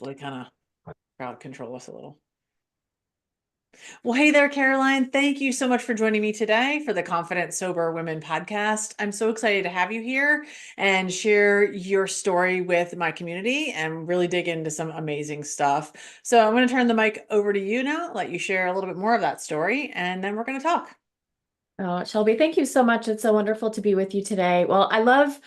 hopefully kind of crowd control us a little. Well, hey there, Caroline. Thank you so much for joining me today for the Confident Sober Women podcast. I'm so excited to have you here and share your story with my community and really dig into some amazing stuff. So I'm going to turn the mic over to you now, let you share a little bit more of that story, and then we're going to talk. Oh, Shelby, thank you so much. It's so wonderful to be with you today. Well, I love,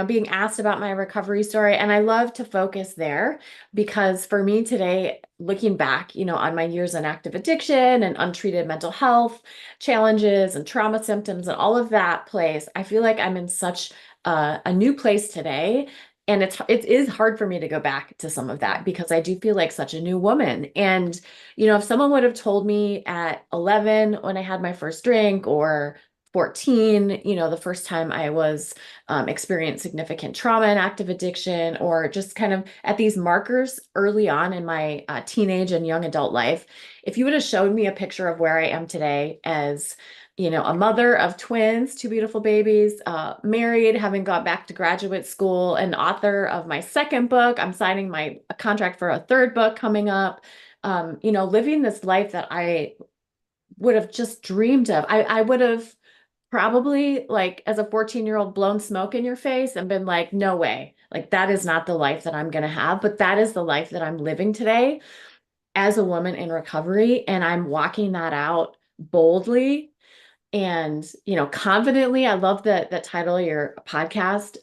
being asked about my recovery story, and I love to focus there because for me today, looking back, on my years in active addiction and untreated mental health challenges and trauma symptoms and all of that place, I feel like I'm in such a new place today. And it is hard for me to go back to some of that because I do feel like such a new woman. And if someone would have told me at 11 when I had my first drink or 14, the first time I was experienced significant trauma and active addiction, or just kind of at these markers early on in my teenage and young adult life, if you would have showed me a picture of where I am today as a mother of twins, two beautiful babies, married, having got back to graduate school, an author of my second book. I'm signing my contract for a third book coming up. Living this life that I would have just dreamed of. I would have probably, like, as a 14-year-old, blown smoke in your face and been like, no way. Like, that is not the life that I'm going to have. But that is the life that I'm living today as a woman in recovery. And I'm walking that out boldly and, confidently. I love the title of your podcast.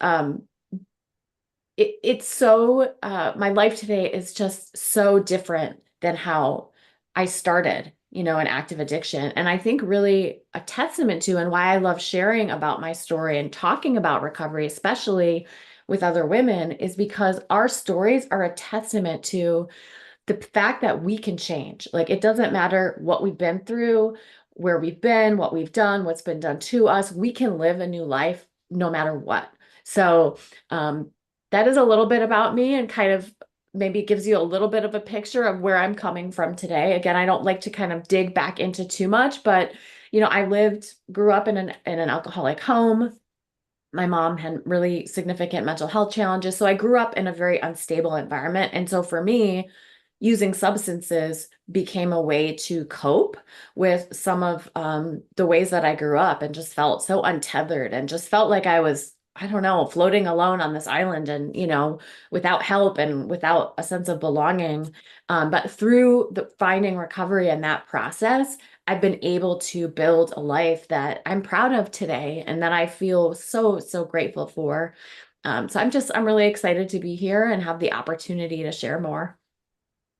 It's so my life today is just so different than how I started, in active addiction. And I think really a testament to, and why I love sharing about my story and talking about recovery, especially with other women, is because our stories are a testament to the fact that we can change. Like, it doesn't matter what we've been through, where we've been, what we've done, what's been done to us. We can live a new life no matter what. So, that is a little bit about me, and kind of maybe gives you a little bit of a picture of where I'm coming from today. Again, I don't like to kind of dig back into too much, but I grew up in an alcoholic home. My mom had really significant mental health challenges. So I grew up in a very unstable environment. And so for me, using substances became a way to cope with some of the ways that I grew up, and just felt so untethered and just felt like I was, I don't know, floating alone on this island, and, without help and without a sense of belonging. But through finding recovery in that process, I've been able to build a life that I'm proud of today and that I feel so, so grateful for. So I'm really excited to be here and have the opportunity to share more.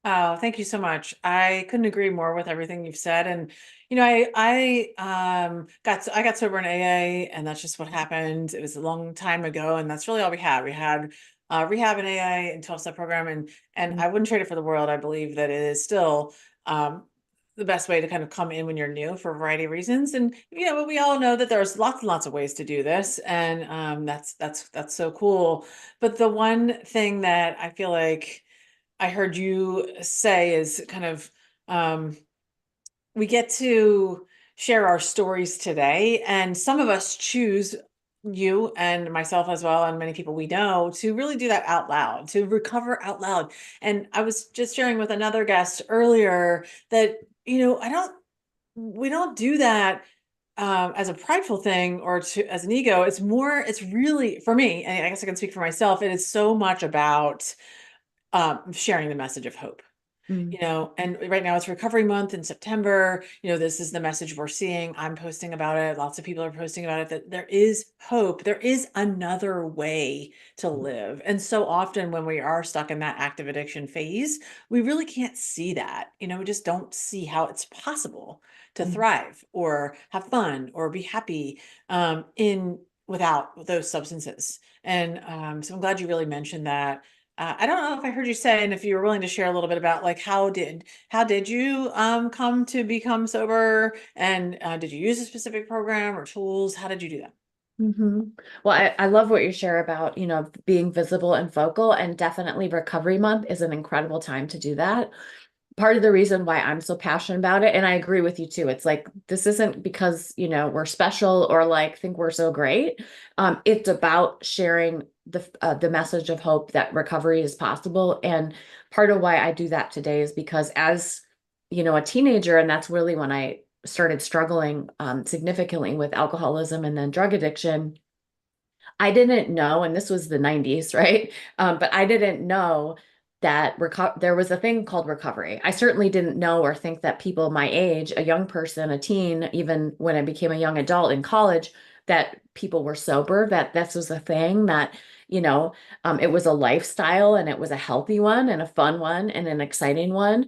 Oh, thank you so much. I couldn't agree more with everything you've said. And I got sober in AA, and that's just what happened. It was a long time ago, and that's really all we had. We had rehab and AA and 12-step program, and I wouldn't trade it for the world. I believe that it is still the best way to kind of come in when you're new for a variety of reasons. And but we all know that there's lots and lots of ways to do this, and that's so cool. But the one thing that I feel like I heard you say is kind of we get to share our stories today, and some of us choose, you and myself as well, and many people we know, to really do that out loud, to recover out loud. And I was just sharing with another guest earlier that, I don't, we don't do that as a prideful thing or as an ego. It's really, for me, and I guess I can speak for myself, it is so much about sharing the message of hope. Mm. And right now it's recovery month in September. This is the message we're seeing. I'm posting about it. Lots of people are posting about it, that there is hope. There is another way to live. And so often when we are stuck in that active addiction phase, we really can't see that. We just don't see how it's possible to Mm. thrive or have fun or be happy in without those substances. And so I'm glad you really mentioned that. I don't know if I heard you say, and if you were willing to share a little bit about, like, how did you come to become sober, and did you use a specific program or tools? How did you do that? hmm Well, I love what you share about, being visible and vocal, and definitely Recovery Month is an incredible time to do that. Part of the reason why I'm so passionate about it, and I agree with you too, it's like, this isn't because, we're special or like think we're so great. It's about sharing the message of hope that recovery is possible. And part of why I do that today is because as a teenager, and that's really when I started struggling significantly with alcoholism and then drug addiction. I didn't know, and this was the 90s, right? But I didn't know that there was a thing called recovery. I certainly didn't know or think that people my age, a young person, a teen, even when I became a young adult in college, that people were sober, that this was a thing, that, it was a lifestyle and it was a healthy one and a fun one and an exciting one.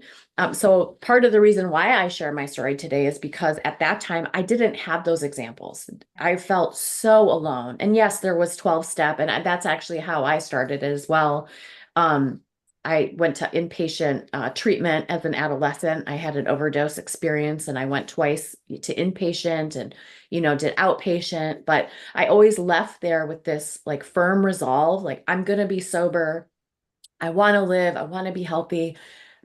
So part of the reason why I share my story today is because at that time I didn't have those examples. I felt so alone. And yes, there was 12 step, and that's actually how I started as well. Um, I went to inpatient treatment as an adolescent. I had an overdose experience and I went twice to inpatient and, did outpatient. But I always left there with this like firm resolve, like, I'm going to be sober. I want to live. I want to be healthy.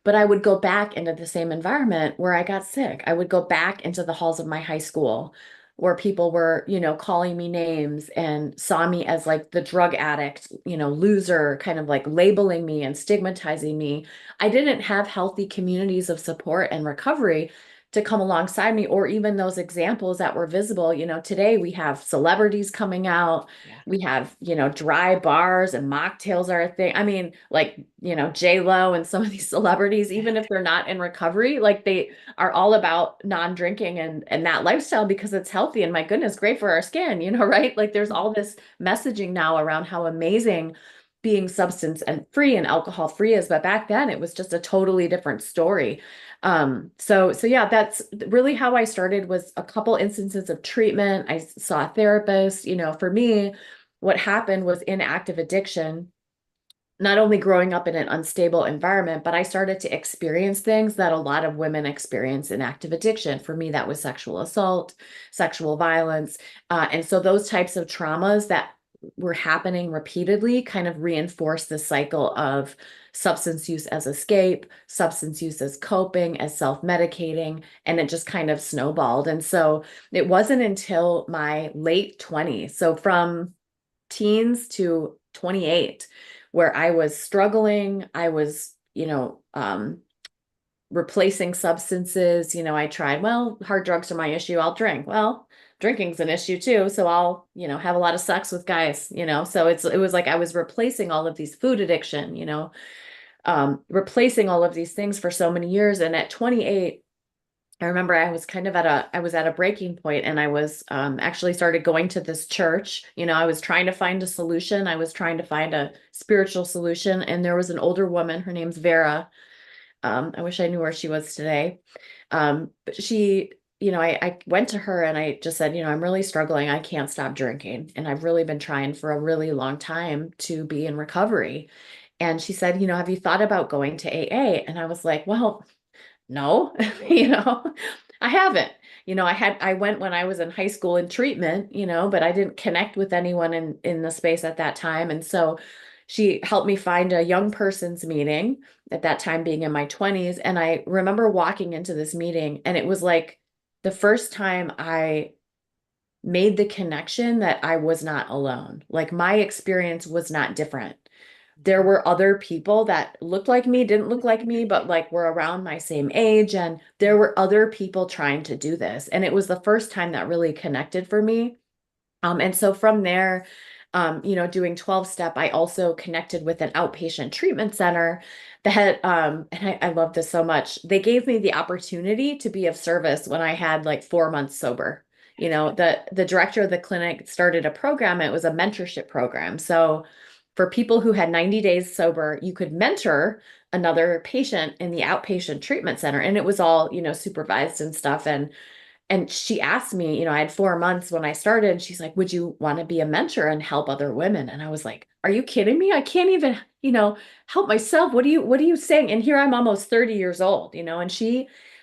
But I would go back into the same environment where I got sick. I would go back into the halls of my high school where people were, calling me names and saw me as like the drug addict, loser, kind of like labeling me and stigmatizing me. I didn't have healthy communities of support and recovery to come alongside me, or even those examples that were visible. Today we have celebrities coming out. Yeah. We have, dry bars and mocktails are a thing. I mean, like, J Lo and some of these celebrities, even if they're not in recovery, like they are all about non-drinking and that lifestyle because it's healthy and my goodness, great for our skin, right? Like there's all this messaging now around how amazing being substance and free and alcohol free is, but back then it was just a totally different story. So yeah, that's really how I started, was a couple instances of treatment. I saw a therapist. For me, what happened was inactive addiction, not only growing up in an unstable environment, but I started to experience things that a lot of women experience in active addiction. For me, that was sexual assault, sexual violence. And so those types of traumas that were happening repeatedly kind of reinforced the cycle of substance use as escape, substance use as coping, as self-medicating, and it just kind of snowballed. And so it wasn't until my late 20s, so from teens to 28, where I was struggling. I was, replacing substances. I tried, well, hard drugs are my issue. I'll drink. Well, drinking's an issue too. So I'll, have a lot of sex with guys, so it was like I was replacing all of these food addiction, replacing all of these things for so many years. And at 28, I remember I was at a breaking point, and I was actually started going to this church. I was trying to find a solution. I was trying to find a spiritual solution. And there was an older woman, her name's Vera. I wish I knew where she was today. But she, I went to her and I just said, I'm really struggling. I can't stop drinking. And I've really been trying for a really long time to be in recovery. And she said, have you thought about going to AA? And I was like, well, no, I haven't. I went when I was in high school in treatment, but I didn't connect with anyone in the space at that time. And so she helped me find a young person's meeting, at that time being in my 20s. And I remember walking into this meeting, and it was like the first time I made the connection that I was not alone. Like my experience was not different. There were other people that looked like me, didn't look like me, but like were around my same age. And there were other people trying to do this. And it was the first time that really connected for me. And so from there, doing 12 step, I also connected with an outpatient treatment center that, and I love this so much. They gave me the opportunity to be of service when I had like 4 months sober. The director of the clinic started a program. It was a mentorship program. So for people who had 90 days sober, you could mentor another patient in the outpatient treatment center. And it was all, supervised and stuff. And she asked me, I had 4 months when I started, and she's like, would you want to be a mentor and help other women? And I was like, are you kidding me? I can't even, help myself. What are you saying? And here I'm almost 30 years old,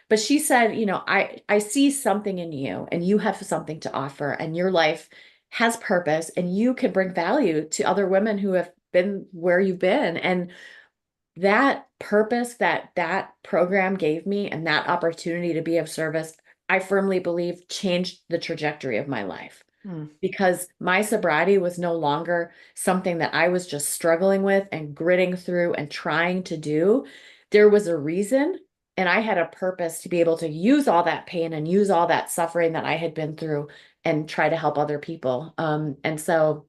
but she said, I see something in you and you have something to offer and your life has purpose and you can bring value to other women who have been where you've been. And that purpose that program gave me and that opportunity to be of service, I firmly believe changed the trajectory of my life. Mm. because my sobriety was no longer something that I was just struggling with and gritting through and trying to do. There was a reason, and I had a purpose to be able to use all that pain and use all that suffering that I had been through and try to help other people. And so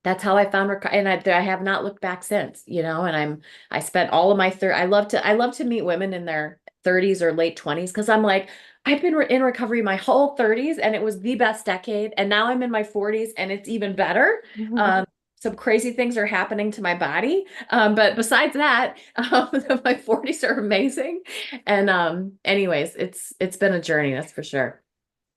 that's how I found and I have not looked back since, and I spent all of my I love to meet women in their 30s or late 20s because I'm like, I've been in recovery my whole 30s and it was the best decade. And now I'm in my 40s and it's even better. Some crazy things are happening to my body. But besides that, my 40s are amazing. And anyways, it's been a journey, that's for sure.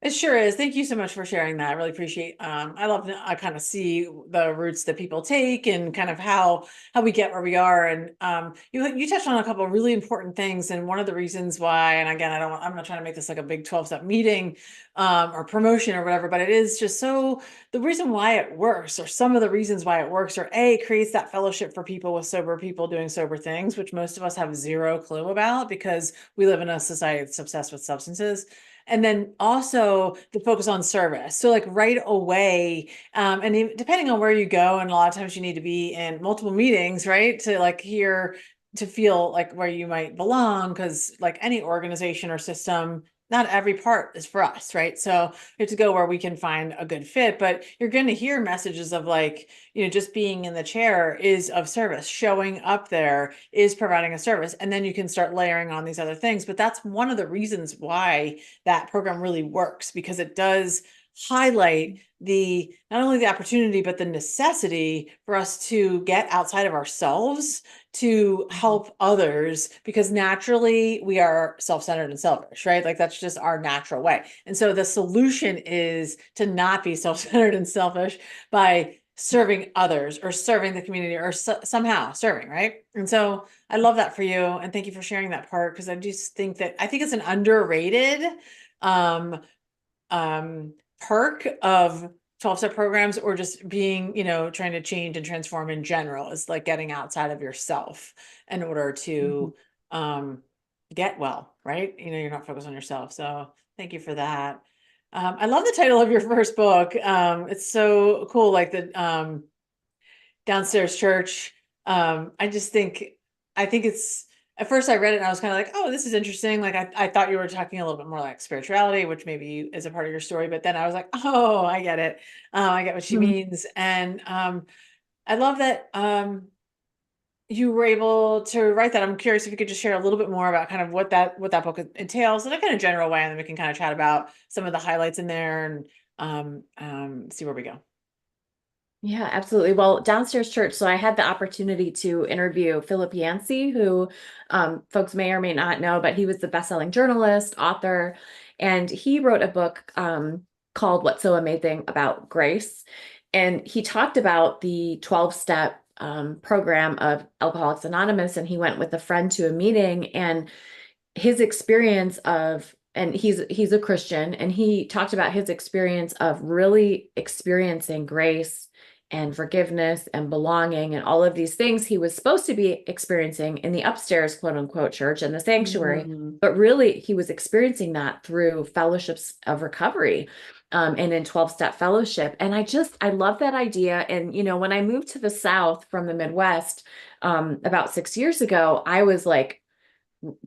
It sure is. Thank you so much for sharing that. I really appreciate, I love to I kind of see the routes that people take and kind of how we get where we are. And you touched on a couple of really important things. And one of the reasons why, and again, I'm not trying to make this like a big 12-step meeting or promotion or whatever, but it is just so the reason why it works, or some of the reasons why it works, or A, creates that fellowship for people with sober people doing sober things, which most of us have zero clue about because we live in a society that's obsessed with substances. And then also the focus on service. So like right away, depending on where you go, and a lot of times you need to be in multiple meetings, right? To like hear, to feel like where you might belong, because like any organization or system, not every part is for us, right? So we have to go where we can find a good fit, but you're going to hear messages of like, just being in the chair is of service. Showing up there is providing a service. And then you can start layering on these other things. But that's one of the reasons why that program really works, because it does highlight the not only the opportunity but the necessity for us to get outside of ourselves to help others, because naturally we are self-centered and selfish, right? Like that's just our natural way. And so the solution is to not be self-centered and selfish by serving others or serving the community or somehow serving, right? And so I love that for you, and thank you for sharing that part, because I just think that I think it's an underrated um perk of 12-step programs, or just being, trying to change and transform in general, is like getting outside of yourself in order Mhm. to um get well, right? You're not focused on yourself. So thank you for that. I love the title of your first book. It's so cool, like the downstairs church. I think it's, at first I read it and I was kind of like, oh, this is interesting. Like I thought you were talking a little bit more like spirituality, which maybe is a part of your story, but then I was like, oh, I get it. I get what she Mhm. means. And I love that you were able to write that. I'm curious if you could just share a little bit more about kind of what that book entails in a kind of general way, and then we can kind of chat about some of the highlights in there and see where we go. Yeah, absolutely. Well, Downstairs Church. So I had the opportunity to interview Philip Yancey, who folks may or may not know, but he was the best-selling journalist, author, and he wrote a book called What's So Amazing About Grace. And he talked about the 12-step program of Alcoholics Anonymous, and he went with a friend to a meeting, and his experience of and he's a Christian, and he talked about his experience of really experiencing grace and forgiveness and belonging and all of these things he was supposed to be experiencing in the upstairs quote unquote church and the sanctuary, Mm. but really he was experiencing that through fellowships of recovery, and in 12-step fellowship. And I love that idea. And when I moved to the South from the Midwest about 6 years ago, I was like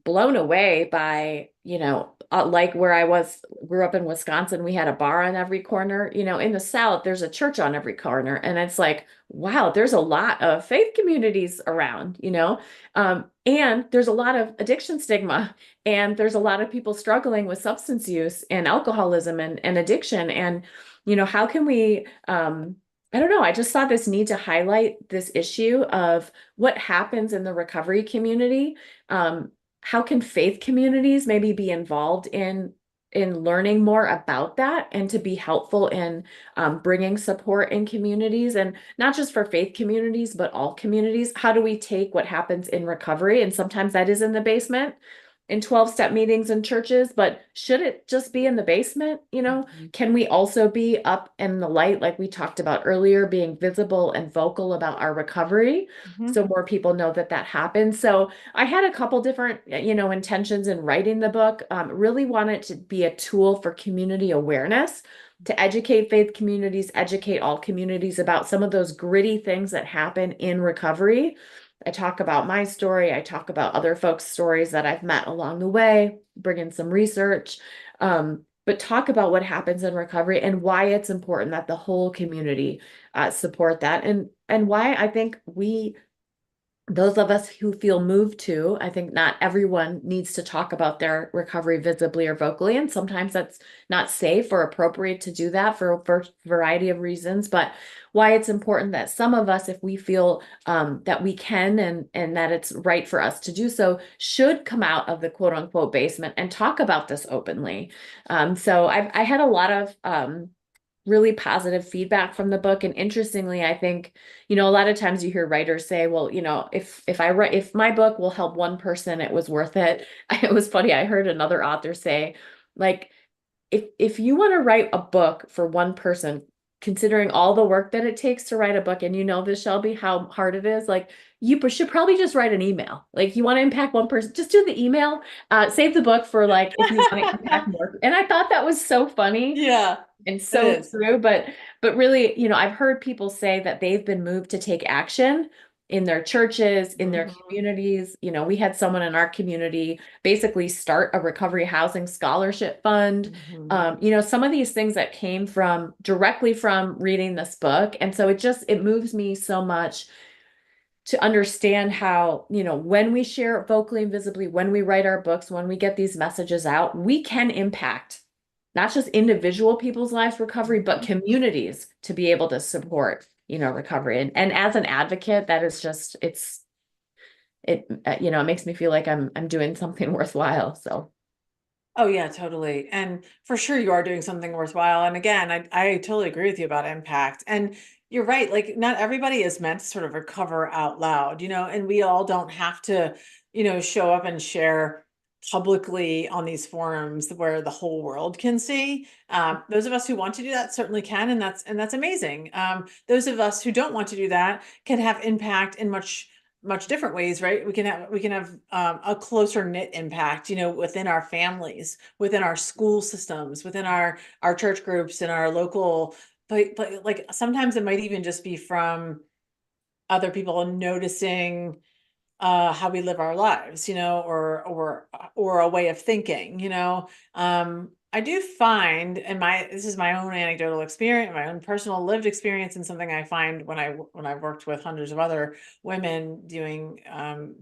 blown away by, like where grew up in Wisconsin, we had a bar on every corner. In the South, there's a church on every corner. And it's like, wow, there's a lot of faith communities around, and there's a lot of addiction stigma. And there's a lot of people struggling with substance use and alcoholism and addiction. And, how can we, I don't know. I just saw this need to highlight this issue of what happens in the recovery community. How can faith communities maybe be involved in learning more about that and to be helpful in bringing support in communities, and not just for faith communities but all communities? How do we take what happens in recovery, and sometimes that is in the basement in 12-step meetings and churches, but should it just be in the basement? Mhm. Can we also be up in the light, like we talked about earlier, being visible and vocal about our recovery Mhm. so more people know that that happens? So I had a couple different, intentions in writing the book. Really wanted to be a tool for community awareness, to educate faith communities, educate all communities about some of those gritty things that happen in recovery. I talk about my story. I talk about other folks' stories that I've met along the way, bring in some research, but talk about what happens in recovery and why it's important that the whole community support that, and why I think we, those of us who feel moved to, I think not everyone needs to talk about their recovery visibly or vocally, and sometimes that's not safe or appropriate to do that for a variety of reasons, but why it's important that some of us, if we feel that we can and that it's right for us to do so, should come out of the quote unquote basement and talk about this openly. So I had a lot of really positive feedback from the book. And interestingly, I think, a lot of times you hear writers say, well, if I write, if my book will help one person, it was worth it. It was funny. I heard another author say, like, if you want to write a book for one person, considering all the work that it takes to write a book, and this, Shelby, how hard it is, like, you should probably just write an email. Like, you want to impact one person, just do the email, save the book for, like, if you want to impact more. And I thought that was so funny Yeah, and it so is. true, but really, I've heard people say that they've been moved to take action in their churches, in their Mhm. communities. We had someone in our community basically start a recovery housing scholarship fund. Mhm. Some of these things that came from directly from reading this book. And so it moves me so much to understand how, when we share vocally and visibly, when we write our books, when we get these messages out, we can impact not just individual people's lives recovery, but communities to be able to support, recovery. And as an advocate, that is just, it makes me feel like I'm doing something worthwhile. So. Oh yeah, totally. And for sure you are doing something worthwhile. And again, I totally agree with you about impact. And you're right, like not everybody is meant to sort of recover out loud, and we all don't have to, show up and share publicly on these forums where the whole world can see. Those of us who want to do that certainly can, and that's amazing. Those of us who don't want to do that can have impact in much different ways, right? We can have a closer knit impact, within our families, within our school systems, within our church groups and our local. But like sometimes it might even just be from other people noticing how we live our lives, or a way of thinking, I do find, and this is my own anecdotal experience, my own personal lived experience, and something I find when I worked with hundreds of other women doing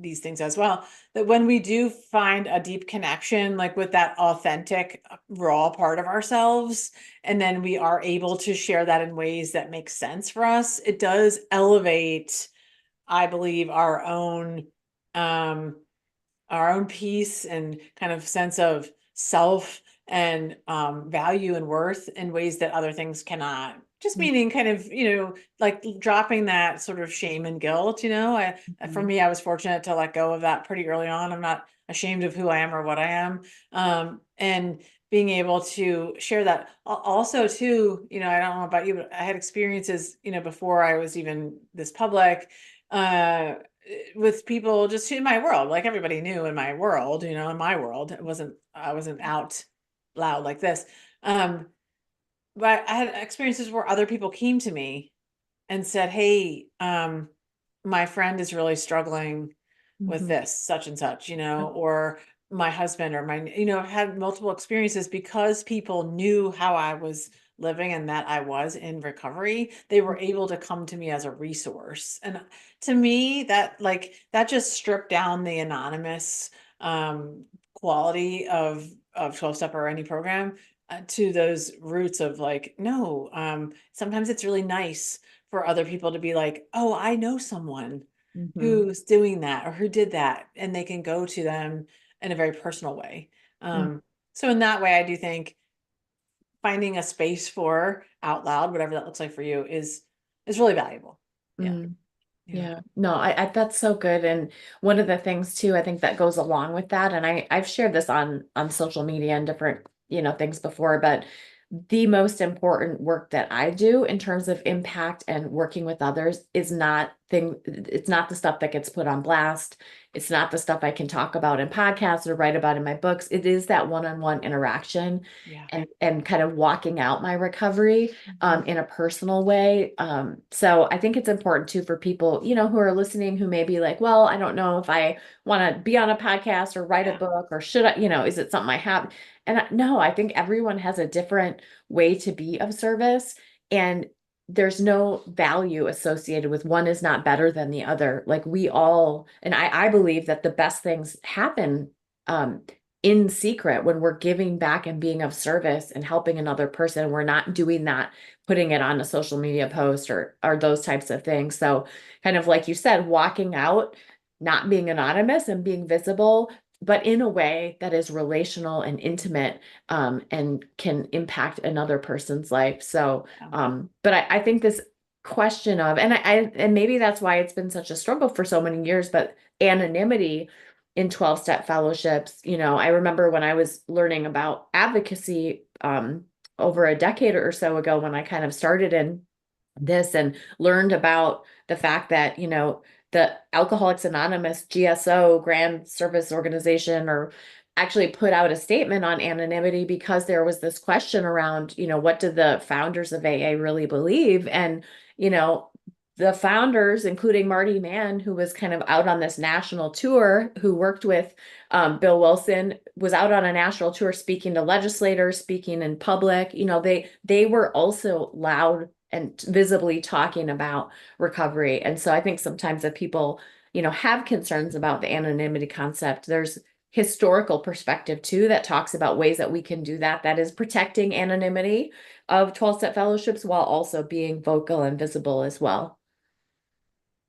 these things as well, that when we do find a deep connection, like with that authentic, raw part of ourselves, and then we are able to share that in ways that make sense for us, it does elevate, I believe, um, our own peace and kind of sense of self and value and worth in ways that other things cannot. Just meaning kind of, like dropping that sort of shame and guilt, for Mhm. me, I was fortunate to let go of that pretty early on. I'm not ashamed of who I am or what I am. And being able to share that also too, I don't know about you, but I had experiences, before I was even this public, uh, with people just in my world, like everybody knew in my world, in my world, I wasn't out loud like this. Um, but I had experiences where other people came to me and said, "Hey, my friend is really struggling with Mhm. this, such and such, or my husband or my, I've had multiple experiences because people knew how I was living and that I was in recovery. They were able to come to me as a resource. And to me, that just stripped down the anonymous quality of 12 step or any program, to those roots of like, no, sometimes it's really nice for other people to be like, oh, I know someone Mhm. who's doing that or who did that, and they can go to them in a very personal way. Mhm. So in that way, I do think finding a space for out loud, whatever that looks like for you, is really valuable. Yeah. Mhm. Yeah. Yeah, no, I that's so good. And one of the things too, I think that goes along with that, and I've shared this on social media and different, things before, but the most important work that I do in terms of impact and working with others is not thing. It's not the stuff that gets put on blast. It's not the stuff I can talk about in podcasts or write about in my books. It is that one-on-one interaction Yeah. and kind of walking out my recovery Mhm. in a personal way. So I think it's important too for people, who are listening who may be like, well, I don't know if I want to be on a podcast or write a Yeah. book or should I, is it something I have? And no, I think everyone has a different way to be of service. And there's no value associated with one is not better than the other. Like we all, and I believe that the best things happen um, in secret when we're giving back and being of service and helping another person. We're not doing that, putting it on a social media post or those types of things. So kind of like you said, walking out, not being anonymous and being visible, but in a way that is relational and intimate and can impact another person's life. So Yeah. but I think this question of, and maybe that's why it's been such a struggle for so many years, but anonymity in 12-step fellowships, I remember when I was learning about advocacy over a decade or so ago when I kind of started in this and learned about the fact that, the Alcoholics Anonymous GSO Grand Service Organization or actually put out a statement on anonymity because there was this question around, what do the founders of AA really believe? And, you know, the founders, including Marty Mann, who was kind of out on this national tour, who worked with Bill Wilson, was out on a national tour speaking to legislators, speaking in public. They were also loud and visibly talking about recovery. And so I think sometimes if people, have concerns about the anonymity concept, there's historical perspective too that talks about ways that we can do that is protecting anonymity of 12-step fellowships while also being vocal and visible as well.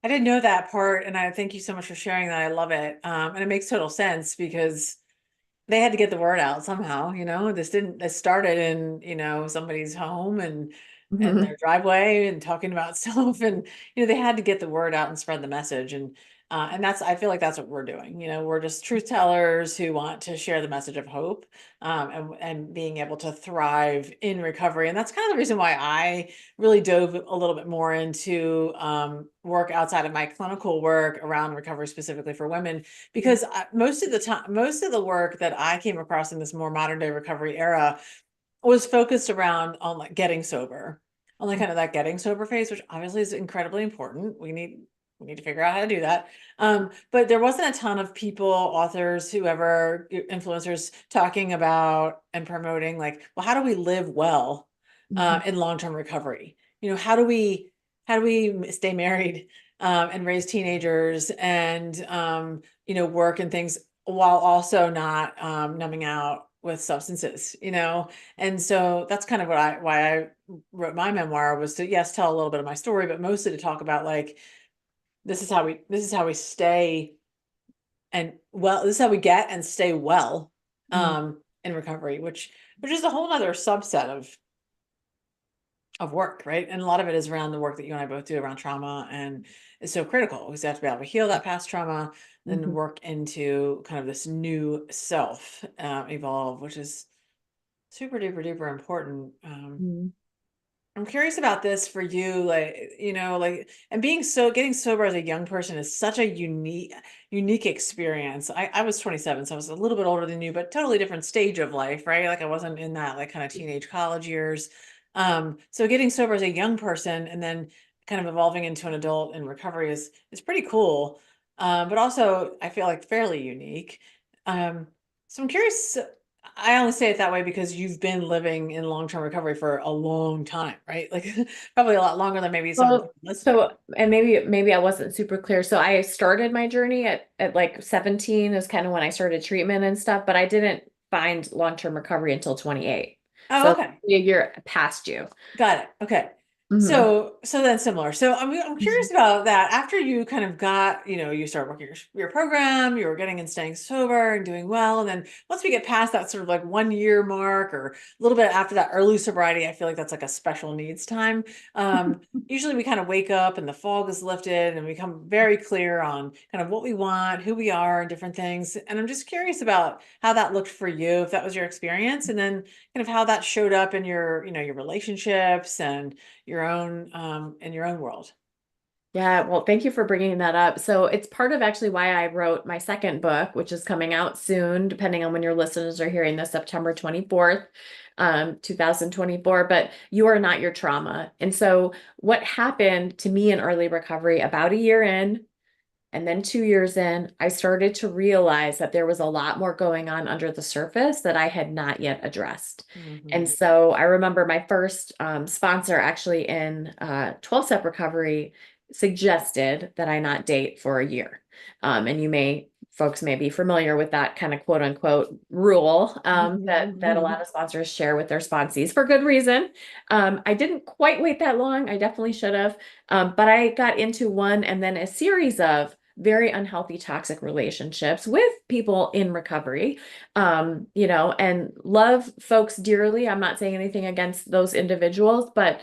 I didn't know that part, and I thank you so much for sharing that. I love it. And it makes total sense because they had to get the word out somehow, this started in, somebody's home and their Mhm. driveway and talking about stuff. And, they had to get the word out and spread the message. And I feel like that's what we're doing. We're just truth tellers who want to share the message of hope, and being able to thrive in recovery. And that's kind of the reason why I really dove a little bit more into, work outside of my clinical work around recovery specifically for women, because most of the time, most of the work that I came across in this more modern day recovery era was focused around on like getting sober, on like kind of that getting sober phase, which obviously is incredibly important. We need to figure out how to do that. But there wasn't a ton of people, authors, whoever, influencers talking about and promoting like, well, how do we live well Mhm. in long-term recovery? How do we stay married and raise teenagers and work and things while also not numbing out with substances, and so that's kind of why I wrote my memoir, was to, yes, tell a little bit of my story, but mostly to talk about like, this is how we stay and well, this is how we get and stay well Mhm. in recovery, which is a whole other subset of work, right? And a lot of it is around the work that you and I both do around trauma, and it's so critical because you have to be able to heal that past trauma, then Mhm. work into kind of this new self, evolve, which is super duper duper important. Mhm. I'm curious about this for you, like, like, and getting sober as a young person is such a unique experience. I was 27, so I was a little bit older than you, but totally different stage of life, right? Like I wasn't in that like kind of teenage college years. So getting sober as a young person and then kind of evolving into an adult in recovery is pretty cool. But also I feel like fairly unique. So I'm curious. I only say it that way because you've been living in long-term recovery for a long time, right? Like probably a lot longer than maybe some Well, people listening. so and maybe I wasn't super clear. So I started my journey at like 17 is kind of when I started treatment and stuff, but I didn't find long-term recovery until 28. Oh, So okay. a year past you. Got it. Okay. Hmm. So then similar. So I'm curious about that. After you kind of got, you start working your program, you were getting and staying sober and doing well. And then once we get past that sort of like 1 year mark or a little bit after that early sobriety, I feel like that's like a special needs time. Usually we kind of wake up and the fog is lifted and we become very clear on kind of what we want, who we are, and different things. And I'm just curious about how that looked for you, if that was your experience, and then kind of how that showed up in your relationships and your own world. Yeah, well, thank you for bringing that up. So it's part of actually why I wrote my second book, which is coming out soon, depending on when your listeners are hearing this, September 24th, 2024. But You Are Not Your Trauma. And so what happened to me in early recovery about a year in, and then 2 years in, I started to realize that there was a lot more going on under the surface that I had not yet addressed. And Mhm. so I remember my first sponsor actually in 12-step recovery suggested that I not date for a year. And folks may be familiar with that kind of quote unquote rule that a lot of sponsors share with their sponsees for good reason. I didn't quite wait that long. I definitely should have. But I got into one and then a series of very unhealthy, toxic relationships with people in recovery, and love folks dearly. I'm not saying anything against those individuals, but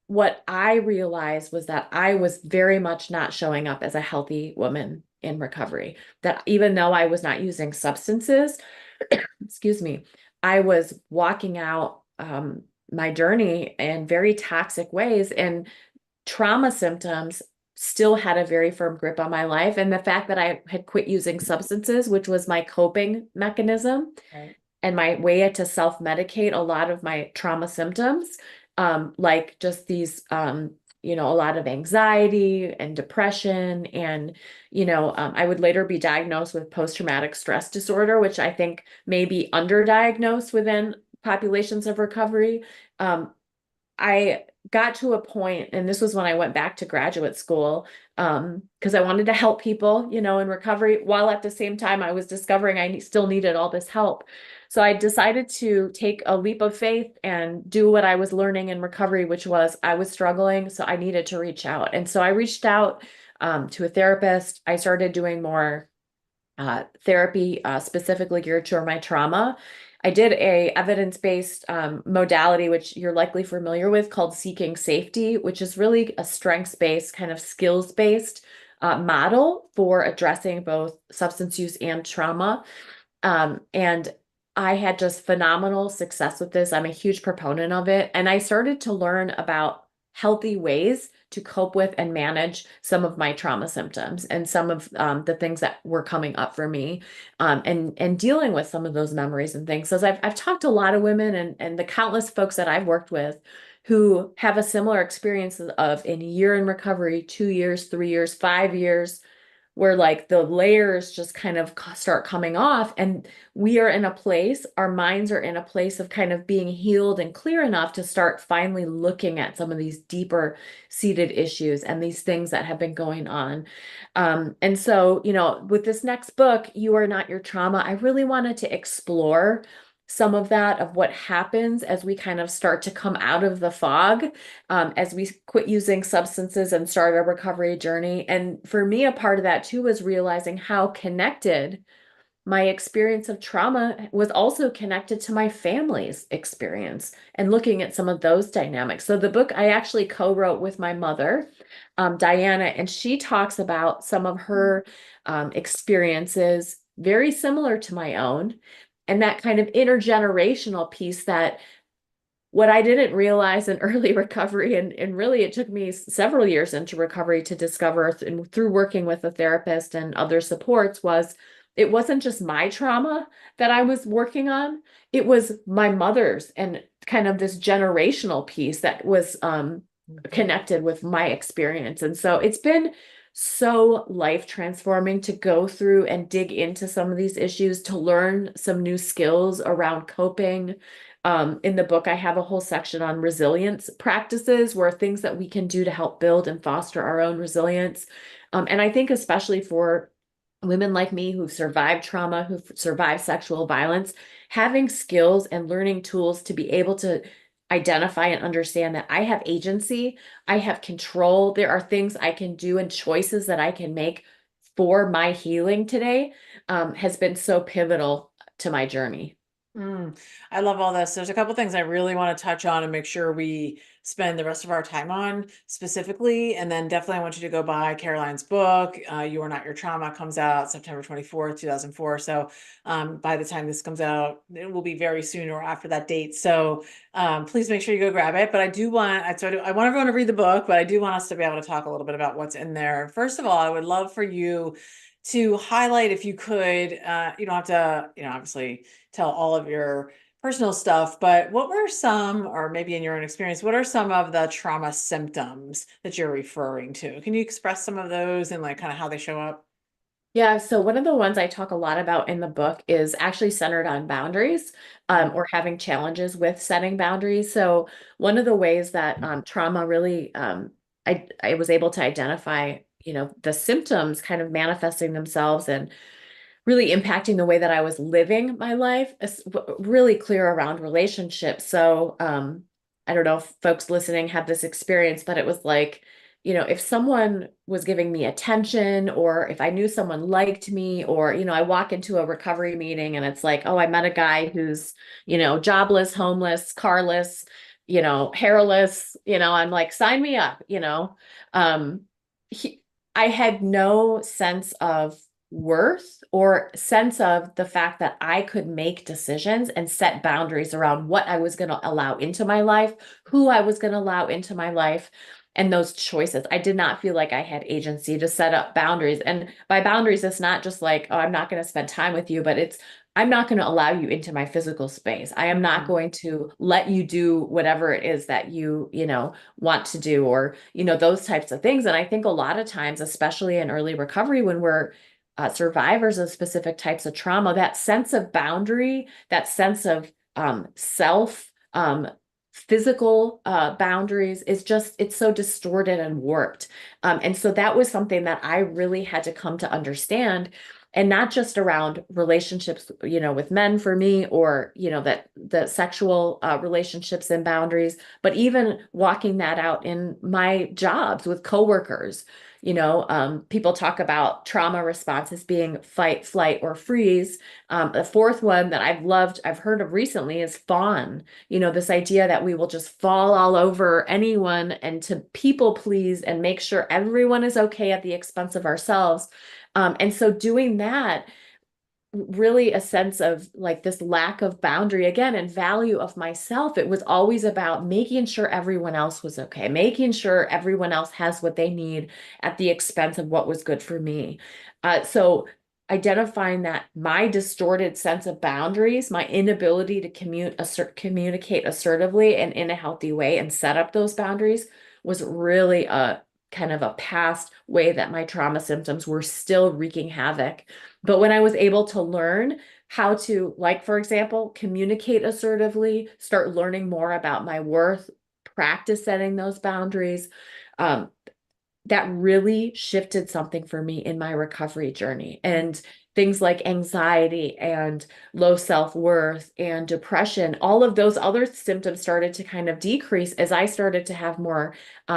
what I realized was that I was very much not showing up as a healthy woman in recovery. That even though I was not using substances, excuse me, I was walking out my journey in very toxic ways. And trauma symptoms still had a very firm grip on my life. And the fact that I had quit using substances, which was my coping mechanism Right. and my way to self-medicate a lot of my trauma symptoms, like just these, a lot of anxiety and depression. And, I would later be diagnosed with post-traumatic stress disorder, which I think may be underdiagnosed within populations of recovery. I got to a point, and this was when I went back to graduate school, because I wanted to help people, in recovery, while at the same time I was discovering still needed all this help. So I decided to take a leap of faith and do what I was learning in recovery, which was I was struggling, so I needed to reach out. And so I reached out to a therapist. I started doing more therapy specifically geared toward my trauma. I did a evidence-based modality, which you're likely familiar with, called Seeking Safety, which is really a strengths-based, kind of skills-based model for addressing both substance use and trauma. And I had just phenomenal success with this. I'm a huge proponent of it. And I started to learn about healthy ways to cope with and manage some of my trauma symptoms and some of the things that were coming up for me, and dealing with some of those memories and things. So as I've talked to a lot of women and the countless folks that I've worked with who have a similar experience of in a year in recovery, 2 years, 3 years, 5 years, where like the layers just kind of start coming off, and we are in a place, our minds are in a place of kind of being healed and clear enough to start finally looking at some of these deeper seated issues and these things that have been going on. And so, with this next book, You Are Not Your Trauma, I really wanted to explore some of that, of what happens as we kind of start to come out of the fog, as we quit using substances and start our recovery journey. And for me, a part of that too was realizing how connected my experience of trauma was also connected to my family's experience and looking at some of those dynamics. So the book I actually co-wrote with my mother, Diana, and she talks about some of her experiences very similar to my own. And that kind of intergenerational piece, that what I didn't realize in early recovery, and really it took me several years into recovery to discover, and through working with a therapist and other supports, was it wasn't just my trauma that I was working on, it was my mother's and kind of this generational piece that was Mhm. connected with my experience. And so it's been so life transforming to go through and dig into some of these issues, to learn some new skills around coping. In the book, I have a whole section on resilience practices, where things that we can do to help build and foster our own resilience. And I think especially for women like me who've survived trauma, who've survived sexual violence, having skills and learning tools to be able to identify and understand that I have agency, I have control, there are things I can do and choices that I can make for my healing today, has been so pivotal to my journey. I love all this. There's a couple things I really want to touch on and make sure we spend the rest of our time on specifically. And then definitely I want you to go buy Caroline's book. You Are Not Your Trauma comes out September 24th, 2004. So by the time this comes out, it will be very soon or after that date. So please make sure you go grab it. But I want everyone to read the book, but I do want us to be able to talk a little bit about what's in there. First of all, I would love for you to highlight, if you could, you don't have to, obviously tell all of your personal stuff, but what were some, or maybe in your own experience, what are some of the trauma symptoms that you're referring to? Can you express some of those and like kind of how they show up? Yeah, so one of the ones I talk a lot about in the book is actually centered on boundaries, or having challenges with setting boundaries. So one of the ways that trauma really, I was able to identify, the symptoms kind of manifesting themselves and really impacting the way that I was living my life, really clear around relationships. So, I don't know if folks listening have this experience, but it was like, if someone was giving me attention, or if I knew someone liked me, or, I walk into a recovery meeting and it's like, oh, I met a guy who's, jobless, homeless, carless, hairless, I'm like, sign me up, um, he, I had no sense of worth or sense of the fact that I could make decisions and set boundaries around what I was going to allow into my life, who I was going to allow into my life, and those choices. I did not feel like I had agency to set up boundaries. And by boundaries, it's not just like, oh, I'm not going to spend time with you, but it's, I'm not going to allow you into my physical space. I am not Mhm. going to let you do whatever it is that want to do, or, those types of things. And I think a lot of times, especially in early recovery, when we're survivors of specific types of trauma, that sense of boundary, that sense of self, physical boundaries is just, it's so distorted and warped. And so that was something that I really had to come to understand. And not just around relationships, with men for me, or, that the sexual relationships and boundaries, but even walking that out in my jobs with coworkers. People talk about trauma responses being fight, flight, or freeze. The fourth one that I've heard of recently is fawn. This idea that we will just fall all over anyone and to people please and make sure everyone is okay at the expense of ourselves. And so doing that, really a sense of like this lack of boundary again and value of myself. It was always about making sure everyone else was okay, making sure everyone else has what they need at the expense of what was good for me. So identifying that my distorted sense of boundaries, my inability to communicate assertively and in a healthy way and set up those boundaries was really a kind of a past way that my trauma symptoms were still wreaking havoc. But when I was able to learn how to, like, for example, communicate assertively, start learning more about my worth, practice setting those boundaries, um, that really shifted something for me in my recovery journey. And things like anxiety and low self-worth and depression, all of those other symptoms started to kind of decrease as I started to have more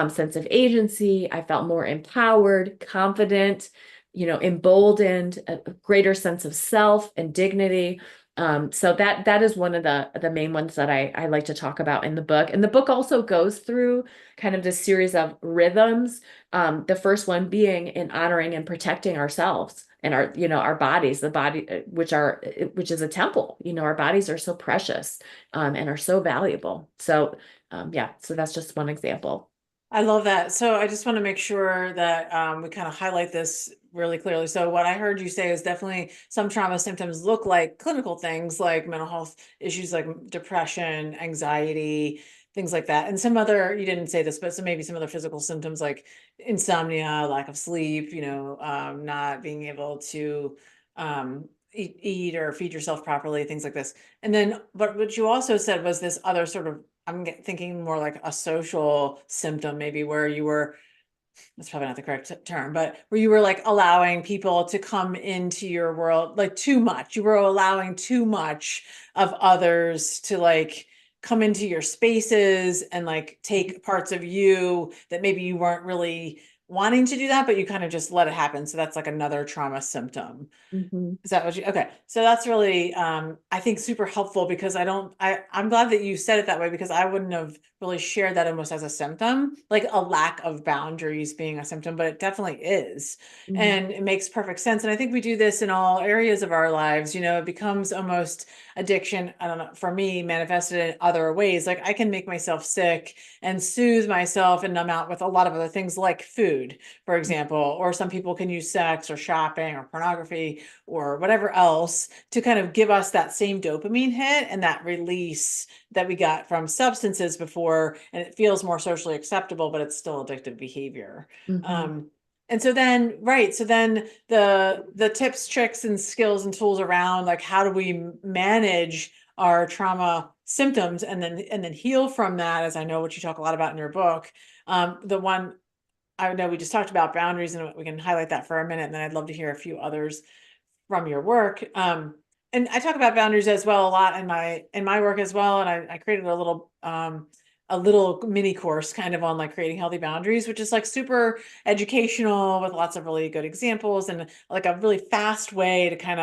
sense of agency. I felt more empowered, confident, emboldened, a greater sense of self and dignity. So that is one of the main ones that I like to talk about in the book. And the book also goes through kind of this series of rhythms. The first one being in honoring and protecting ourselves and our bodies, the body, which is a temple. Our bodies are so precious, and are so valuable. So, yeah, so that's just one example. I love that. So I just want to make sure that we kind of highlight this really clearly. So what I heard you say is definitely some trauma symptoms look like clinical things like mental health issues like depression, anxiety, things like that. And some other, you didn't say this, but some maybe some other physical symptoms like insomnia, lack of sleep, not being able to eat or feed yourself properly, things like this. And then, but what you also said was this other sort of, thinking more like a social symptom, maybe where you were, that's probably not the correct term, but where you were like allowing people to come into your world like too much. You were allowing too much of others to like come into your spaces and like take parts of you that maybe you weren't really wanting to do that, but you kind of just let it happen. So that's like another trauma symptom. Mhm. Is that what you, okay. So that's really, I think super helpful because I'm glad that you said it that way because I wouldn't have really shared that almost as a symptom, like a lack of boundaries being a symptom, but it definitely is. Mhm. And it makes perfect sense. And I think we do this in all areas of our lives. It becomes almost addiction. I don't know, for me, manifested in other ways. Like I can make myself sick and soothe myself and numb out with a lot of other things like food, for example, or some people can use sex or shopping or pornography or whatever else to kind of give us that same dopamine hit and that release that we got from substances before. And it feels more socially acceptable, but it's still addictive behavior. Mhm. And so then, right. So then the tips, tricks, and skills and tools around like how do we manage our trauma symptoms and then heal from that, as I know what you talk a lot about in your book. The one I know we just talked about boundaries, and we can highlight that for a minute, and then I'd love to hear a few others from your work. And I talk about boundaries as well a lot in my work as well. And I created a little mini course kind of on like creating healthy boundaries, which is like super educational with lots of really good examples and like a really fast way to kind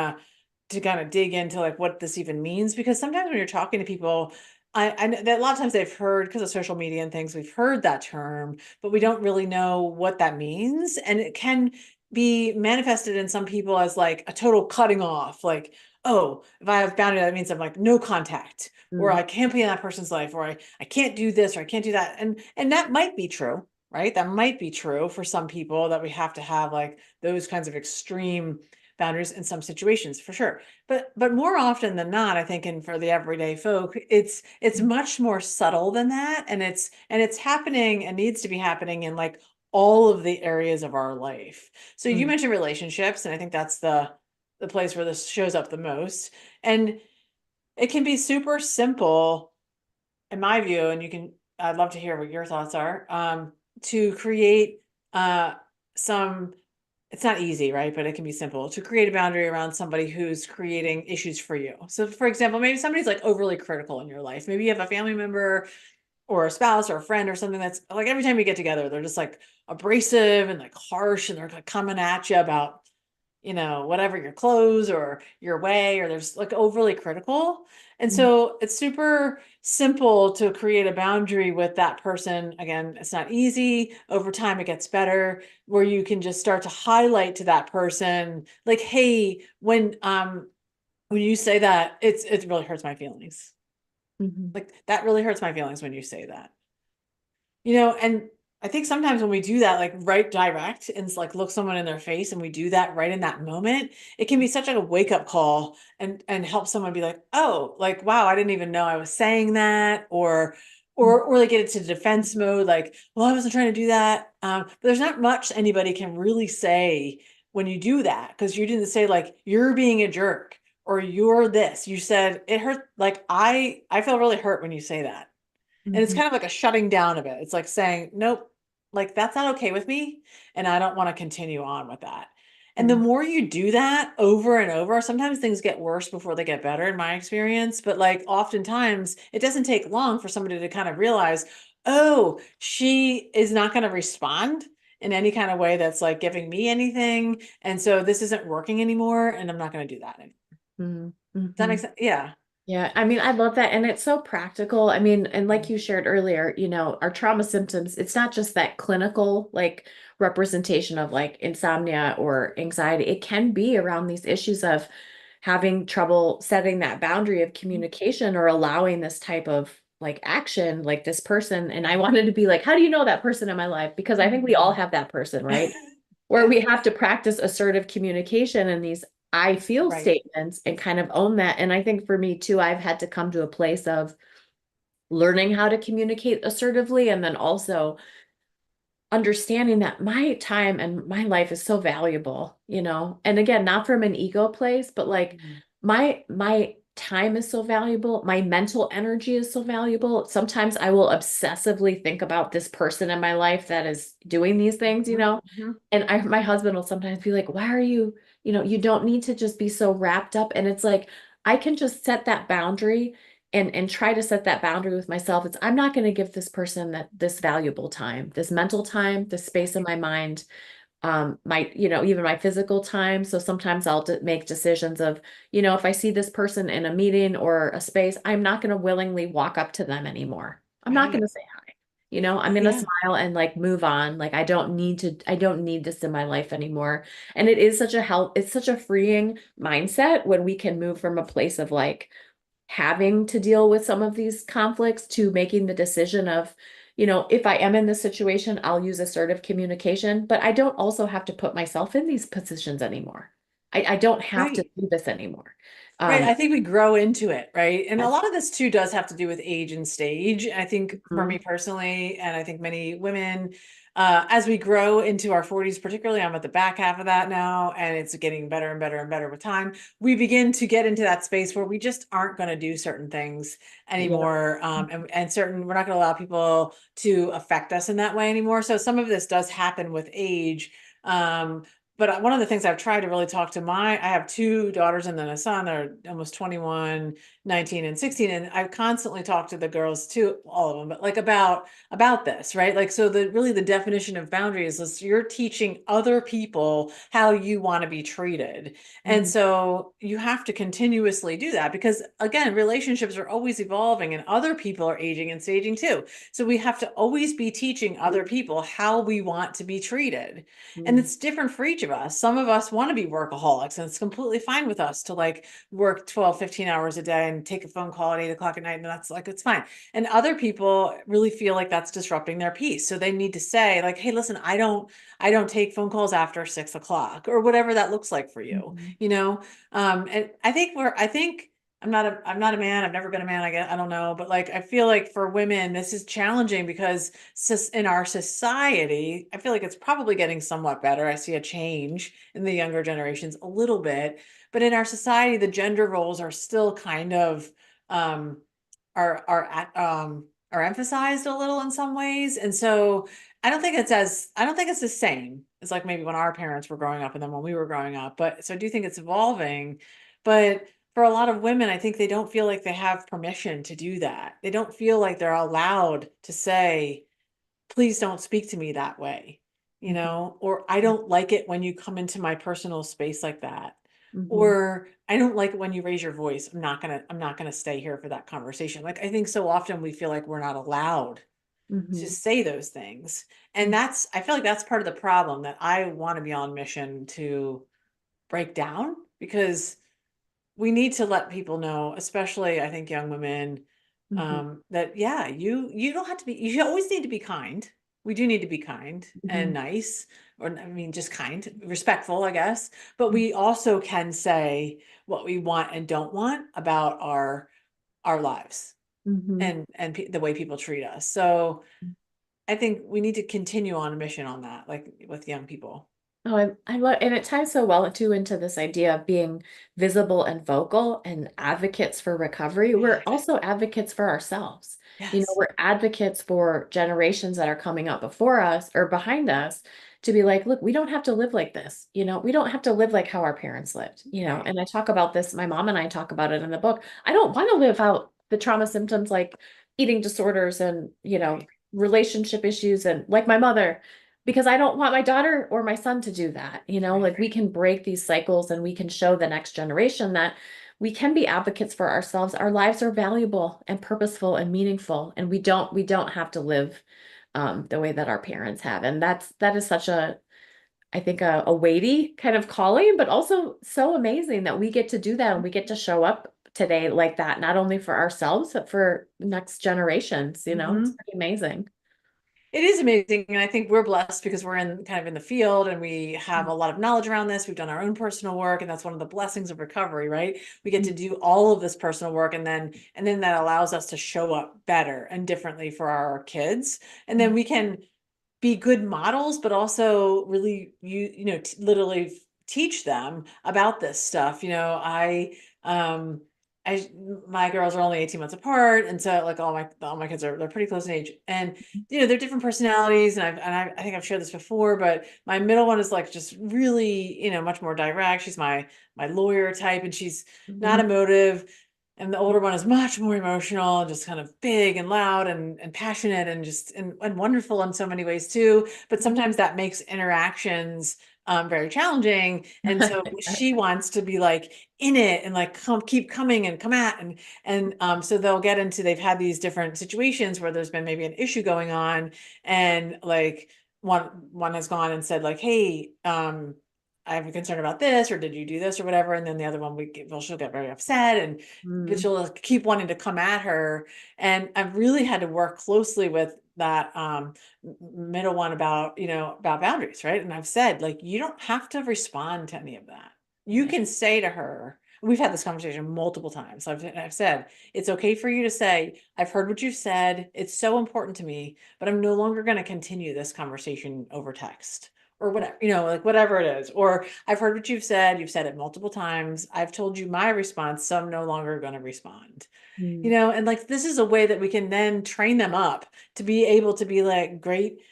of dig into like what this even means. Because sometimes when you're talking to people, I know that a lot of times they've heard because of social media and things, we've heard that term, but we don't really know what that means. And it can be manifested in some people as like a total cutting off, like, oh, if I have boundary, that means I'm like no contact, or Mhm. I can't be in that person's life, or I can't do this, or I can't do that. And that might be true, right? That might be true for some people that we have to have like those kinds of extreme boundaries in some situations for sure. But more often than not, I think, and for the everyday folk, it's much more subtle than that. And it's happening and needs to be happening in like all of the areas of our life. So you Mhm. mentioned relationships, and I think that's the place where this shows up the most. And it can be super simple, in my view, and I'd love to hear what your thoughts are, to create uh some it's not easy, right? But it can be simple to create a boundary around somebody who's creating issues for you. So, for example, maybe somebody's like overly critical in your life. Maybe you have a family member or a spouse or a friend or something that's like every time you get together, they're just like abrasive and like harsh and they're like coming at you about, whatever your clothes or your way, or there's like overly critical. And Mhm. so it's super simple to create a boundary with that person. Again, it's not easy. Over time, it gets better where you can just start to highlight to that person, like, hey, when you say that, it really hurts my feelings. Mhm. Like that really hurts my feelings when you say that. And I think sometimes when we do that, like right direct and it's like look someone in their face and we do that right in that moment, it can be such like a wake up call and help someone be like, oh, like, wow, I didn't even know I was saying that, or they get into defense mode, like, well, I wasn't trying to do that. But there's not much anybody can really say when you do that, because you didn't say like you're being a jerk or you're this. You said it hurt, like I feel really hurt when you say that. And it's Mhm. kind of like a shutting down of it. It's like saying, nope, like that's not okay with me. And I don't want to continue on with that. And the Mhm. more you do that over and over, sometimes things get worse before they get better, in my experience. But like oftentimes, it doesn't take long for somebody to kind of realize, oh, she is not going to respond in any kind of way that's like giving me anything. And so this isn't working anymore. And I'm not going to do that anymore. Mhm. Does that make Mhm. sense? Yeah. Yeah, I mean, I love that. And it's so practical. I mean, and like you shared earlier, our trauma symptoms, it's not just that clinical like representation of like insomnia or anxiety. It can be around these issues of having trouble setting that boundary of communication or allowing this type of like action, like this person. And I wanted to be like, how do you know that person in my life? Because I think we all have that person, right? Where Yeah. we have to practice assertive communication and these I feel Right. statements and kind of own that. And I think for me too, I've had to come to a place of learning how to communicate assertively and then also understanding that my time and my life is so valuable. And again, not from an ego place, but like Mhm. my time is so valuable, my mental energy is so valuable. Sometimes I will obsessively think about this person in my life that is doing these things. Mhm. And my husband will sometimes be like, "Why are you don't need to just be so wrapped up." And it's like I can just set that boundary and try to set that boundary with myself. It's I'm not going to give this person this valuable time, this mental time, this space in my mind, my, even my physical time. So sometimes I'll make decisions of, if I see this person in a meeting or a space, I'm not going to willingly walk up to them anymore. I'm not going Right. to say hi. I'm going to Yeah. smile and like move on. Like I don't need this in my life anymore. And it is such a help. It's such a freeing mindset when we can move from a place of like having to deal with some of these conflicts to making the decision of, if I am in this situation, I'll use assertive communication, but I don't also have to put myself in these positions anymore. I don't have to Right. do this anymore. Right. Um, I think we grow into it, right? And a yes. lot of this too does have to do with age and stage. I think for Mhm. me personally, and I think many women, as we grow into our 40s, particularly, I'm at the back half of that now, and it's getting better and better and better with time. We begin to get into that space where we just aren't going to do certain things Yeah. anymore. We're not going to allow people to affect us in that way anymore. So some of this does happen with age. But one of the things I've tried to really talk to I have two daughters and then a son. They're almost 21, 19, and 16. And I've constantly talked to the girls too, all of them, but like about this, right? Like, so the definition of boundaries is you're teaching other people how you want to be treated. And Mhm. so you have to continuously do that because again, relationships are always evolving and other people are aging and staging too. So we have to always be teaching other people how we want to be treated. And Mhm. it's different for each of us. Some of us want to be workaholics, and it's completely fine with us to like work 12, 15 hours a day and take a phone call at 8 o'clock at night. And that's like, it's fine. And other people really feel like that's disrupting their peace. So they need to say, like, hey, listen, I don't take phone calls after 6 o'clock or whatever that looks like for you, Mhm. you know? And I think I'm not a man. I've never been a man. I guess I don't know, but like I feel like for women, this is challenging because in our society, I feel like it's probably getting somewhat better. I see a change in the younger generations a little bit, but in our society, the gender roles are still kind of um, are emphasized a little in some ways, and so I don't think it's the same as like maybe when our parents were growing up and then when we were growing up. But so I do think it's evolving, but for a lot of women, I think they don't feel like they have permission to do that. They don't feel like they're allowed to say, please don't speak to me that way, or I don't like it when you come into my personal space like that. Mhm. Or I don't like it when you raise your voice. I'm not gonna stay here for that conversation. Like I think so often we feel like we're not allowed to Mhm. say those things. And I feel like that's part of the problem that I want to be on mission to break down because we need to let people know, especially I think young women, Mhm. that yeah, you don't have to be. You always need to be kind. We do need to be kind and Mhm. nice, or I mean, just kind, respectful, I guess. But Mhm. we also can say what we want and don't want about our lives Mhm. and the way people treat us. So I think we need to continue on a mission on that, like with young people. Oh, I love, and it ties so well too into this idea of being visible and vocal and advocates for recovery. We're Yes. also advocates for ourselves. Yes. We're advocates for generations that are coming up before us or behind us to be like, look, we don't have to live like this. We don't have to live like how our parents lived, Right. and I talk about this, my mom and I talk about it in the book. I don't want to live out the trauma symptoms like eating disorders and, Right. relationship issues and like my mother because I don't want my daughter or my son to do that. Right. Like we can break these cycles and we can show the next generation that we can be advocates for ourselves. Our lives are valuable and purposeful and meaningful, and we don't have to live the way that our parents have. And that is such I think a weighty kind of calling, but also so amazing that we get to do that and we get to show up today like that, not only for ourselves, but for next generations. It's Hmm. pretty amazing. It is amazing. And I think we're blessed because we're in kind of in the field and we have a lot of knowledge around this. We've done our own personal work, and that's one of the blessings of recovery, right? We get to do all of this personal work and then that allows us to show up better and differently for our kids. And then we can be good models, but also really literally teach them about this stuff. Um I my girls are only 18 months apart, and so like all my kids they're pretty close in age, and they're different personalities, and I think I've shared this before, but my middle one is like just really much more direct. She's my lawyer type, and she's not Mhm. emotive, and the older one is much more emotional, just kind of big and loud and passionate and just and wonderful in so many ways too. But sometimes that makes interactions very challenging. And so she wants to be like in it and like keep coming and come at and so they'll get into they've had these different situations where there's been maybe an issue going on and like one has gone and said like, hey, I have a concern about this, or did you do this or whatever? And then the other one, well, she'll get very upset and but Mm, she'll keep wanting to come at her. And I've really had to work closely with that middle one about, about boundaries, right? And I've said, like, you don't have to respond to any of that. You right. can say to her, we've had this conversation multiple times. I've said, it's okay for you to say, I've heard what you've said. It's so important to me, but I'm no longer going to continue this conversation over text or whatever, like whatever it is. Or I've heard what you've said it multiple times. I've told you my response, so I'm no longer going to respond. Mm, And like this is a way that we can then train them up to be able to be like great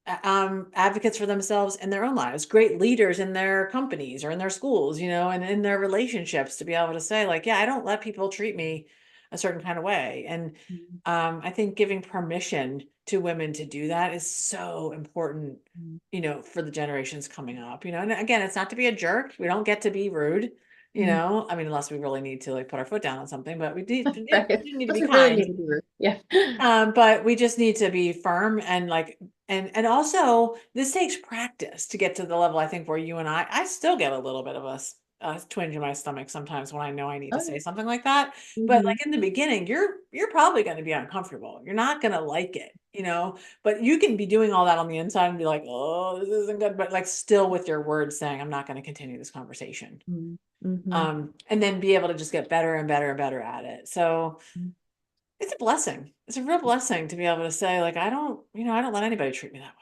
advocates for themselves in their own lives, great leaders in their companies or in their schools, and in their relationships to be able to say like, yeah, I don't let people treat me a certain kind of way. And mm, I think giving permission to women to do that is so important, mm, for the generations coming up, and again, it's not to be a jerk. We don't get to be rude, mm. I mean, unless we really need to like put our foot down on something, but Right. we do need to Unless be we really need kind. to be rude. Yeah. But we just need to be firm and like and also this takes practice to get to the level I think where you and I still get a little bit of a twinge in my stomach sometimes when I know I need to Oh, say something like that. But mhm, like in the beginning, you're probably going to be uncomfortable. You're not going to like it, but you can be doing all that on the inside and be like, oh, this isn't good, but like still with your words saying, I'm not going to continue this conversation. mm, mhm, And then be able to just get better and better and better at it. So mm. it's a blessing. It's a real blessing to be able to say, like, I don't let anybody treat me that way.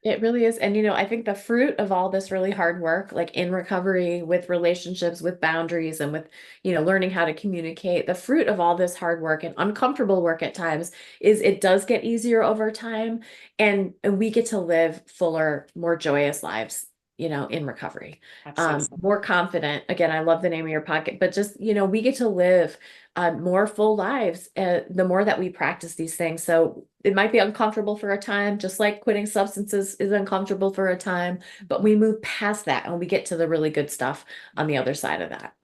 It really is. And, I think the fruit of all this really hard work, like in recovery with relationships, with boundaries, and with, learning how to communicate, the fruit of all this hard work and uncomfortable work at times is it does get easier over time. And we get to live fuller, more joyous lives, in recovery. Absolutely. More confident. Again, I love the name of your pocket, but just, we get to live more full lives the more that we practice these things. So it might be uncomfortable for a time, just like quitting substances is uncomfortable for a time, but we move past that and we get to the really good stuff on the other side of that.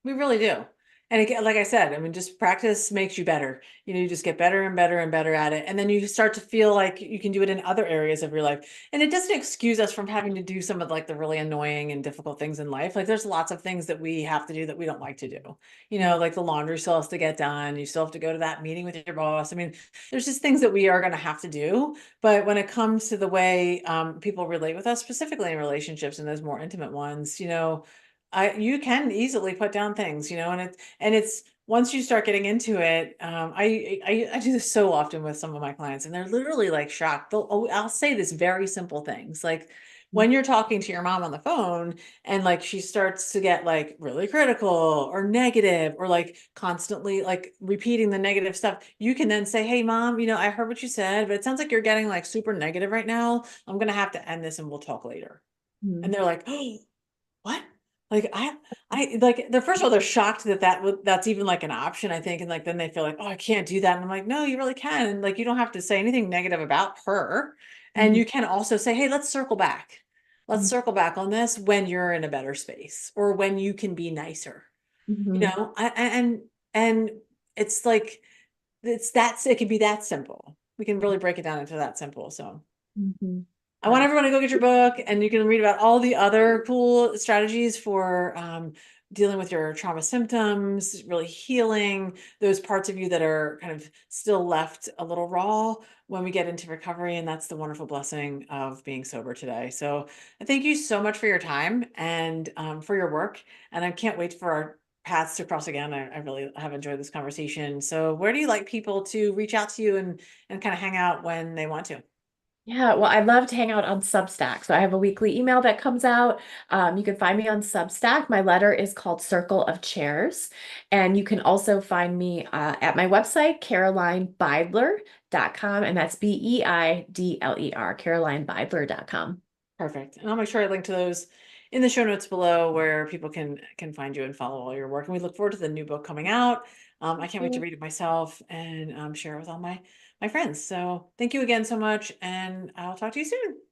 We really do. And again, like I said, I mean, just practice makes you better. You just get better and better and better at it. And then you start to feel like you can do it in other areas of your life. And it doesn't excuse us from having to do some of like the really annoying and difficult things in life. Like there's lots of things that we have to do that we don't like to do. Like the laundry still has to get done. You still have to go to that meeting with your boss. I mean, there's just things that we are going to have to do. But when it comes to the way people relate with us, specifically in relationships and those more intimate ones, you can easily put down things, and it's once you start getting into it, I do this so often with some of my clients, and they're literally like shocked. I'll say this very simple things like when you're talking to your mom on the phone and like she starts to get like really critical or negative or like constantly like repeating the negative stuff, you can then say, hey mom, I heard what you said, but it sounds like you're getting like super negative right now. I'm gonna have to end this and we'll talk later. And Mhm. they're like, oh, what? Like I like they're first of all they're shocked that that's even like an option, I think, and like then they feel like, oh, I can't do that, and I'm like, no, you really can, and like you don't have to say anything negative about her, and Mhm. you can also say, hey, let's circle back on this when you're in a better space or when you can be nicer, Mhm. and it's like it can be that simple. We can really break it down into that simple. So Mhm. I want Wow. everyone to go get your book and you can read about all the other cool strategies for dealing with your trauma symptoms, really healing those parts of you that are kind of still left a little raw when we get into recovery. And that's the wonderful blessing of being sober today. So I thank you so much for your time and for your work. And I can't wait for our paths to cross again. I really have enjoyed this conversation. So where do you like people to reach out to you and kind of hang out when they want to? Yeah, well, I love to hang out on Substack. So I have a weekly email that comes out. You can find me on Substack. My letter is called Circle of Chairs. And you can also find me at my website, carolinebeidler.com. And that's Beidler, carolinebeidler.com. Perfect. And I'll make sure I link to those in the show notes below where people can find you and follow all your work. And we look forward to the new book coming out. I can't wait to read it myself and share it with all my friends. So thank you again so much, and I'll talk to you soon.